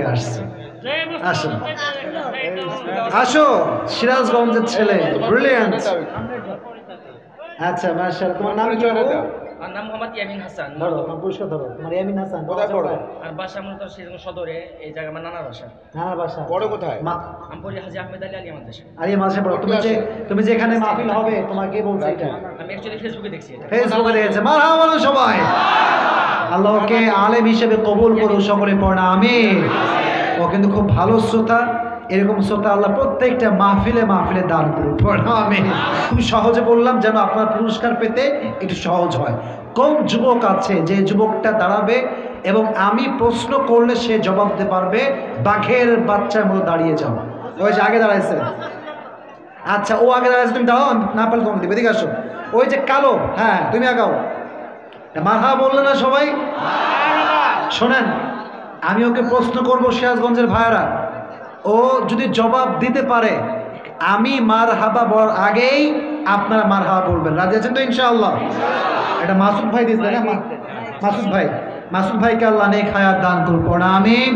থেকে আসছে। আসো আসো, সিরাজগঞ্জের ছেলে, ব্রিলিয়ান্ট। আচ্ছা মাশাআল্লাহ, তোমার নাম কি? আমার নাম মোহাম্মদ ইয়ামিন হাসান। ধরো তোমার পুরস্কার ধরো। তোমার ইয়ামিন হাসান কোথায় পড়ো? আর বাসা মূলত সিরাজগঞ্জ সদরে, এই জায়গা আমার নানার বাসা। নানার বাসা পড়ো কোথায়? আমি পড়ি হাজী আহমেদ আলী আলিয়া মাদ্রাসা। আলিয়া মাদ্রাসা পড়ো। তুমি যে এখানে মাহফিল হবে, তোমার কে বলছে এটা? আমি অ্যাকচুয়ালি ফেসবুকে দেখছি এটা। ফেসবুকে দেখেছে। মারহাবা বলো সবাই। আল্লাহকে আলেম হিসেবে কবুল করুন, সকলে পড়া আমিন। ও কিন্তু খুব ভালো শ্রোতা, এরকম শ্রোতা আল্লাহ প্রত্যেকটা মাহফিলে মাহফিলে দান করুন, পড়া আমিন। খুব সহজে বললাম যেন আপনার পুরস্কার পেতে একটু সহজ হয়। কোন যুবক আছে যে যুবকটা দাঁড়াবে এবং আমি প্রশ্ন করলে সে জবাব দিতে পারবে? বাঘের বাচ্চার মতো দাঁড়িয়ে যাও। ওই যে আগে দাঁড়াইছে, আচ্ছা ও আগে দাঁড়াইছে, তুমি দাঁড়াও, না পারলে তোমাকে দিবে। এদিকে আসো। ওই যে কালো, হ্যাঁ তুমি আগাও। মারহাবা বললে না সবাই? শোনেন, আমি ওকে প্রশ্ন করবো, সিরাজগঞ্জের ভাইয়েরা, ও যদি জবাব দিতে পারে আমি মারহাবা বলার আগেই আপনারা মারহাবা বলবেন। রাজি আছেন তো ইনশাআল্লাহ? এটা মাসুদ ভাই দিয়েছে না? মাসুদ ভাইকে আল্লাহ নেক হায়াত দান করবো না আমিন।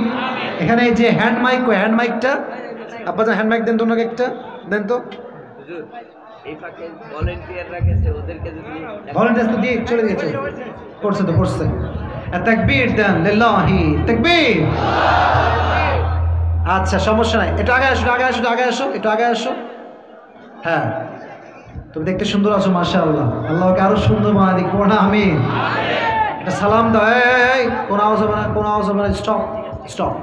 এখানে এই যে হ্যান্ড মাইকটা আপনার হ্যান্ড মাইক দেন তো, ওনাকে একটা দেন তো। ভলান্টিয়ার তো দিয়ে চলে গেছে, পড়ছে তো পড়ছে। তাকবীর দেন, লিল্লাহি তাকবীর। আচ্ছা সমস্যা নাই, একটু আগে আসো, একটু আগে আসো। হ্যাঁ তুমি দেখতে সুন্দর আছো মাশাআল্লাহ, আল্লাহকে আরো সুন্দর বানায় দিক, পড়া আমিন। একটা সালাম দাও, এই কোন আওয়াজ হবে না, স্টপ।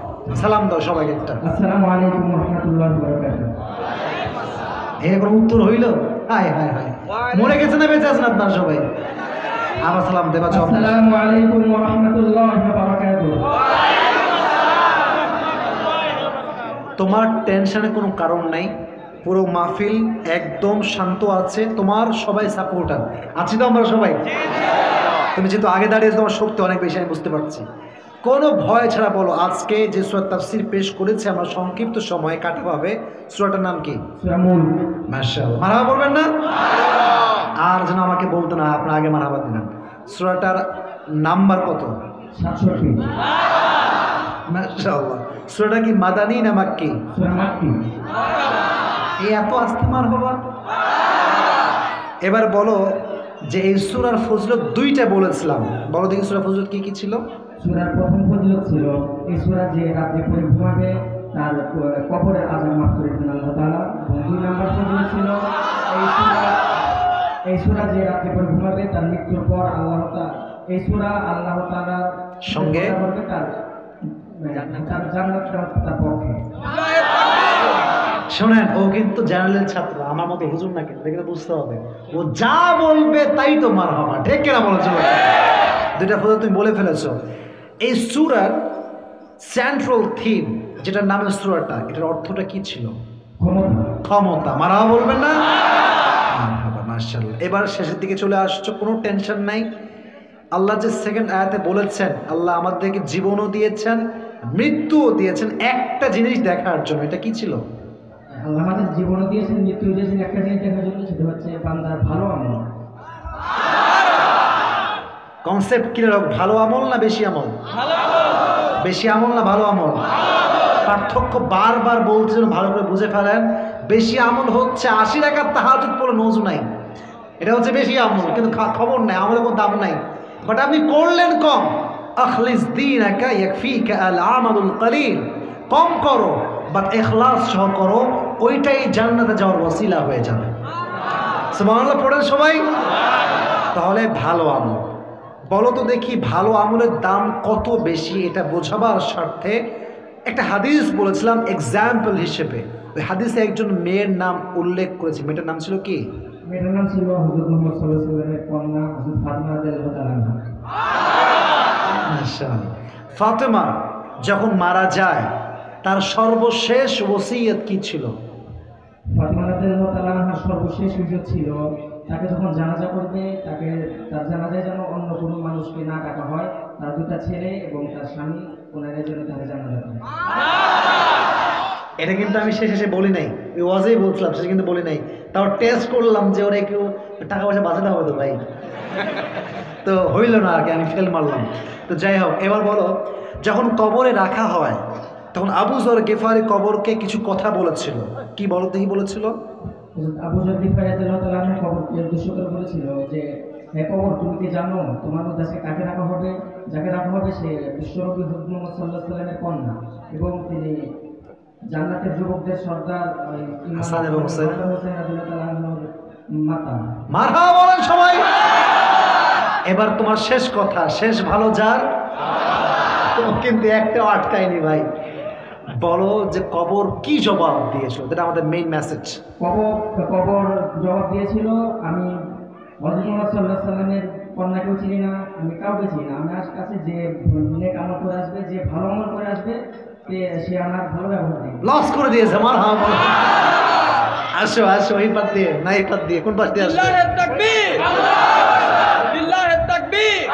সালাম দাও সবাইকে একটা। আসসালামু আলাইকুম ওয়া রাহমাতুল্লাহি ওয়া বারাকাতুহু। এরকম উত্তর হইল? হায় মরে গেছে না বেঁচে আছেন আপনারা সবাই? আবার সালাম দেবা। আসসালামু আলাইকুম ওয়া রাহমাতুল্লাহি ওয়া বারাকাতুহু। তোমার টেনশনে কোনো কারণ নাই, পুরো মাহফিল একদম শান্ত আছে, তোমার সবাই সাপোর্টার আছি তো আমরা সবাই। তুমি যেহেতু আগে দাঁড়িয়েছো, তোমার শক্তি অনেক বেশি, আমি বুঝতে পারছি। কোনো ভয় ছাড়া বলো, আজকে যে সূরা তাফসীর পেশ করেছে আমরা সংক্ষিপ্ত সময়ে কাটা পাবে, সূরাটার নাম কি? সূরা মূল। মাশাআল্লাহ, মারহাবা বলবেন না? আর যেন আমাকে বলতে না, আপনার আগে মারহাবা দিলেন। সূরাটার নাম্বার কত? 67। মাশাআল্লাহ। সূরাটা কি মাদানী না মাক্কি? সূরা মাক্কি। এই এত আস্তে মারহাবা। এবার বলো যে এই সূরার ফজিলত দুইটা বলেছিলাম, বলো দেখি সূরা ফজিলত কি কি ছিল? সূরার প্রথম ফজিলত ছিল এই সূরা যে রাতে পড়ে ঘুমাবে তার কবরের আযাব মাফ করে দেন আল্লাহ তাআলা। দুই নাম্বার ফজিলত ছিল এই সূরা যে রাতে পড়ে ঘুমাবে তার মৃত্যুর পর আল্লাহ তাআলা সঙ্গে করবে তার জান্নাত তার পক্ষে। শোনেন, ও কিন্তু জেনারেলের ছাত্র, আমার মতো হুজুর না, কিন্তু দেখে বুঝতে হবে ও যা বলবে তাই তো মারহাবা, ঠিক কিনা বলেছো? দুইটা ফজিলত তুমি বলে ফেলেছো। এই সূরার সেন্ট্রাল থিম যেটার নামে সূরাটা, এটার অর্থটা কি ছিল? ক্ষমতা। মারহাবা বলবেন না? মারহাবা, মাশাআল্লাহ। এবার শেষের দিকে চলে আসছো, কোনো টেনশন নাই। আল্লাহ যে সেকেন্ড আয়াতে বলেছেন আল্লাহ আমাদেরকে জীবনও দিয়েছেন, মৃত্যুও দিয়েছেন একটা জিনিস দেখার জন্য। এটা কি ছিল? আল্লাহ আমাদের জীবনও দিয়েছেন, মৃত্যু দিয়েছেন একটা জিনিস দেখার জন্য, সেটা হচ্ছে বান্দার ভালো আমল। কনসেপ্ট কি রকম? ভালো আমল না বেশি আমল? বেশি আমল না ভালো আমল? পার্থক্য বারবার বলছেন, ভালো করে বুঝে ফেলেন। বেশি আমল হচ্ছে 80 রাকাত তাহাজ্জুদ পড়ে নজু নাই, এটা হচ্ছে বেশি আমল, কিন্তু খবর নাই, আমলের কোনো দাম নাই। বাট আপনি করলেন কম। আখলিস দীনাকা ইয়াকফিকা আল আমালুল কলিল। কম করো বাট ইখলাস সহ করো, ওইটাই জান্নাতে যাওয়ার ওসিলা হয়ে যাবে। সুবহানাল্লাহ পড়েন সবাই। তাহলে ভালো আমল বলো তো দেখি, ভালো আমলের দাম কত বেশি এটা বোঝাবার স্বার্থে একটা হাদিস বলেছিলাম এক্সাম্পল হিসেবে। ওই হাদিসে একজন মেয়ের নাম উল্লেখ করেছে। মেয়েটার নাম ছিল কি? মেয়েটার নাম ছিল হযরত মুহাম্মদ সাল্লাল্লাহু আলাইহি ওয়াসাল্লামের কন্যা হযরত ফাতিমা রাদিয়াল্লাহু তাআলা আনহা। মাশাআল্লাহ। ফাতেমা যখন মারা যায় তার সর্বশেষ ওসিয়ত কি ছিল? ফাতিমা রাদিয়াল্লাহু তাআলা আনহার সর্বশেষ ওসিয়ত ছিল তাকে যখন জানাজা করবে, তার জানাজায় যেন অন্য কোনো মানুষকে না ডাকা হয়, তার দুটা ছেলে এবং তার স্বামী ওনাদের জন্য তাকে জানাজা করে। এটা কিন্তু আমি শেষে বলি নাই, ওই ওয়াজেই বলছিলাম, শেষে কিন্তু বলি নাই। তাও টেস্ট করলাম যে ওরা একটু টাকা পয়সা বাঁচাতে হবে তো ভাই, তো হইল না আর কি, আমি ফেল মারলাম। তো যাই হোক, এবার বলো যখন কবরে রাখা হয় তখন আবু যর গিফারি কবরকে কিছু কথা বলেছিল। কি বলতে কি বলেছিল? আবু যর গিফারি রাদিয়াল্লাহু তাআলা আনহু কবরকে উদ্দেশ্য করে বলেছিল যে, হে কবর, তুমি কি জানো তোমার মধ্যে আজকে কাকে রাখা হবে? যাকে রাখা হবে সে বিশ্বনবী হযরত মুহাম্মদ সাল্লাল্লাহু আলাইহি ওয়াসাল্লামের কন্যা এবং তিনি জান্নাতের যুবকদের সর্দার ইমাম হাসান এবং হুসাইন রাদিয়াল্লাহু তাআলা আনহুর মাতা। মারহাবা বলেন সবাই। এবার তোমার শেষ কথা, শেষ ভালো যার। কিন্তু একটাও আটকায়নি ভাই। বলো যে কবর কি জবাব দিয়েছিল, এটা আমাদের মেইন মেসেজ। কবর জবাব দিয়েছিল, আমি হযরত মুহাম্মদ সাল্লাল্লাহু আলাইহি ওয়াসাল্লামের কন্যাকেও চিনি না, আমি কাউকে চিনি না। আমার কাছে যে নেক আমল করে আসবে, যে ভালো আমল করে আসবে, সে আমার ভালো ব্যবহার দিবে। লস করে দিয়েছে। মারহাবা বলো। আসো আসো, এই পাত দিয়ে না এই পাত দিয়ে, কোন পাশ দিয়ে আসো? বিল্লাহিত তাকবীর, বিল্লাহিত তাকবীর।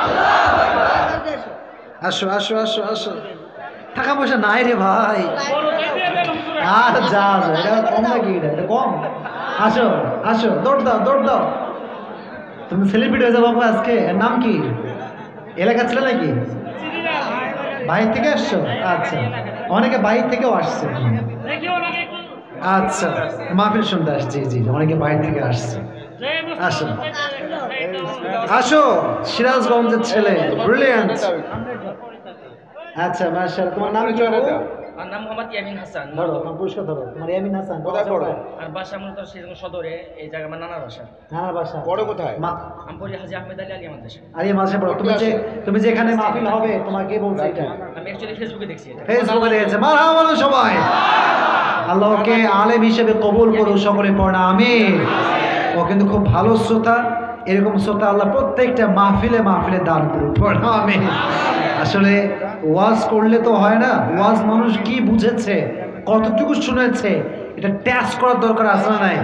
আসো আসো আসো আসো। টাকা পয়সা নাই রে ভাই। আর যা যা, এটা কম নাকি? এটা কম। আসো আসো, দৌড় দাও দৌড় দাও। তুমি সেলিব্রিটি হয়ে যাবো বাবা আজকে। এর নাম কি? এলাকা ছিল নাকি? বাইরে থেকে আসছো? আচ্ছা, অনেকে বাইরে থেকেও আসছে। আচ্ছা, মাহফিল শুনতে আসছি। জি জি, অনেকে বাইরে থেকে আসছে। আসো আসো, সিরাজগঞ্জের ছেলে, ব্রিলিয়ান্ট। আচ্ছা মাশাআল্লাহ, তোমার নাম কি? আর নাম মোহাম্মদ ইয়ামিন হাসান। ধরো তোমার পুরস্কার ধরো। তোমার ইয়ামিন হাসান কোথায় পড়ো? আর বাসা মূলত সেজন্য সদরে, এই জায়গা আমার নানার বাসা। নানার বাসা। পড়ো কোথায়? আমি পড়ি হাজী আহমেদ আলী মাদ্রাসা। আরে মাঝে পড়ো। তুমি যে এখানে মাহফিল হবে, তোমাকে বলছে এটা? আমি অ্যাকচুয়ালি ফেসবুকে দেখছি এটা। ফেসবুকে দেখেছে। মারহাবা বলো সবাই। আল্লাহকে আলেম হিসেবে কবুল করুন সকলে পড়া আমিন। ও কিন্তু খুব ভালো শ্রোতা। এরকম শ্রোতা আল্লাহ প্রত্যেকটা মাহফিলে মাহফিলে দান করুন, পড়া আমিন। আসলে ওয়াজ করলে তো হয় না। ওয়াজ মানুষ কি বুঝেছে, কতটুকু শুনেছে, এটা টেস্ট করার দরকার আছে না নাই?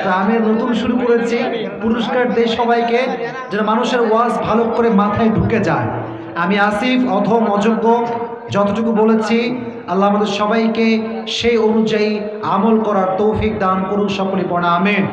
তো আমি নতুন শুরু করেছি, পুরস্কার দেই সবাইকে, যেন মানুষের ওয়াজ ভালো করে মাথায় ঢুকে যায়। আমি আসিফ অধম অযোগ্য, যতটুকু বলেছি আল্লাহ আমাদের সবাইকে সেই অনুযায়ী আমল করার তৌফিক দান করুন সকলে পড়া আমিন।